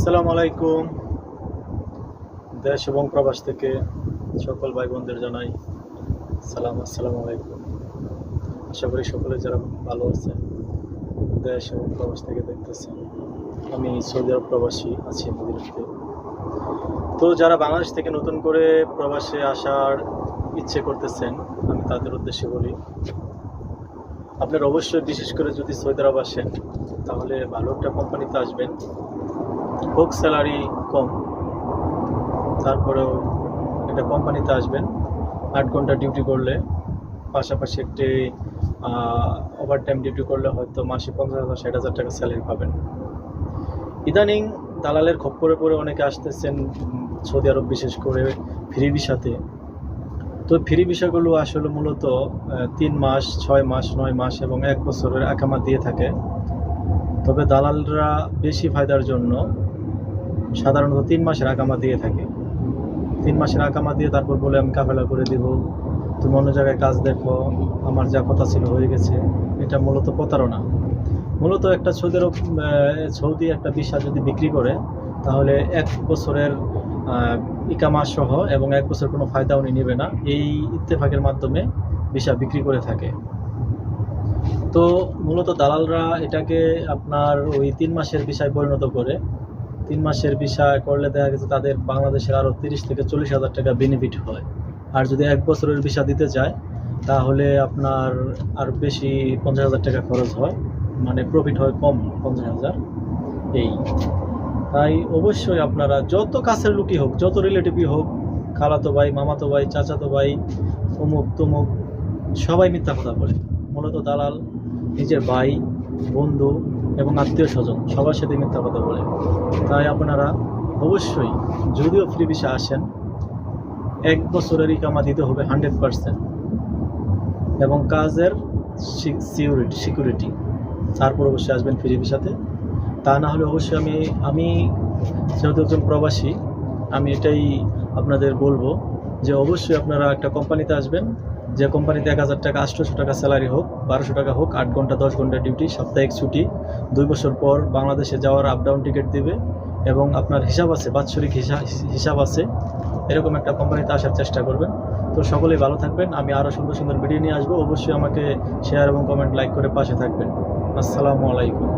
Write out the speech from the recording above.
আসসালামু আলাইকুম। দেশ এবং প্রবাস থেকে সকল ভাই বোনদের জানাই সালাম। আসসালামু আলাইকুম। আশা করি সকলে যারা ভালো আছেন, দেশ এবং প্রবাস থেকে দেখতেছেন। আমি সৌদি আরব প্রবাসী আছি মদিনাতে। তো যারা বাংলাদেশ থেকে নতুন করে প্রবাসে আসার ইচ্ছে করতেছেন, আমি তাদের উদ্দেশ্যে বলি, আপনার অবশ্যই বিশেষ করে যদি সৌদি আরব আসেন তাহলে ভালো একটা কোম্পানিতে আসবেন। হোক স্যালারি কম, তারপরেও একটা কোম্পানিতে আসবেন। 8 ঘন্টা ডিউটি করলে, পাশাপাশি একটি ওভার টাইম ডিউটি করলে হয়তো মাসে 50,000-60,000 টাকা স্যালারি পাবেন। ইদানিং দালালের খপ্পরে পড়ে অনেকে আসতেছেন সৌদি আরব, বিশেষ করে ফ্রি ভিসাতে। তো ফ্রি ভিসাগুলো আসলে মূলত 3 মাস, 6 মাস, 9 মাস এবং 1 বছরের আকামা দিয়ে থাকে। তবে দালালরা বেশি ফায়দার জন্য সাধারণত 3 মাসের আকামা দিয়ে থাকে। 3 মাসের আকামা দিয়ে তারপর বলে আমি কাফেলা করে দিব, তুমি অন্য জায়গায় কাজ দেখো, আমার যা কথা ছিল হয়ে গেছে। এটা মূলত প্রতারণা। মূলত একটা সৌদি একটা ভিসা যদি বিক্রি করে তাহলে 1 বছরের ইকামা সহ এবং 1 বছর কোনো ফায়দা উনি নেবে না। এই ইত্তেফাকের মাধ্যমে ভিসা বিক্রি করে থাকে। তো মূলত দালালরা এটাকে আপনার ওই 3 মাসের ভিসায় পরিণত করে। 3 মাসের ভিসা করলে দেখা গেছে তাদের বাংলাদেশের আরও 30 থেকে 40,000 টাকা বেনিফিট হয়। আর যদি 1 বছরের ভিসা দিতে চায় তাহলে আপনার আর বেশি 50,000 টাকা খরচ হয়, মানে প্রফিট হয় কম 50,000। এই তাই অবশ্যই আপনারা যত কাছের লোকই হোক, যত রিলেটিভই হোক, খালাতো ভাই, মামাতো ভাই, চাচাতো ভাই, অমুক তমুক, সবাই মিথ্যা কথা বলে। মূলত দালাল নিজের ভাই, বন্ধু এবং আত্মীয় স্বজন সবার সাথে মিথ্যা কথা বলে। তাই আপনারা অবশ্যই যদিও ফ্রি ভিসা আসেন, 1 বছরের ইকামা দিতে হবে 100% এবং কাজের সিকিউরিটি, তারপর অবশ্যই আসবেন ফ্রি ভিসাতে। তা না হলে অবশ্যই আমি যেহেতু একজন প্রবাসী, আমি এটাই আপনাদের বলবো যে অবশ্যই আপনারা একটা কোম্পানিতে আসবেন, যে কোম্পানিতে 1,000 টাকা, 800 টাকা স্যালারি হোক, 1200 টাকা হোক, 8 ঘন্টা 10 ঘন্টা ডিউটি, সাপ্তাহিক ছুটি, 2 বছর পর বাংলাদেশে যাওয়ার আপ ডাউন টিকিট দিবে এবং আপনার হিসাব আছে, বাৎসরিক হিসাব আছে। এরকম একটা কোম্পানিতে আসার চেষ্টা করবেন। তো সকলেই ভালো থাকবেন। আমি আরও সুন্দর সুন্দর ভিডিও নিয়ে আসবো। অবশ্যই আমাকে শেয়ার এবং কমেন্ট, লাইক করে পাশে থাকবেন। আসসালামু আলাইকুম।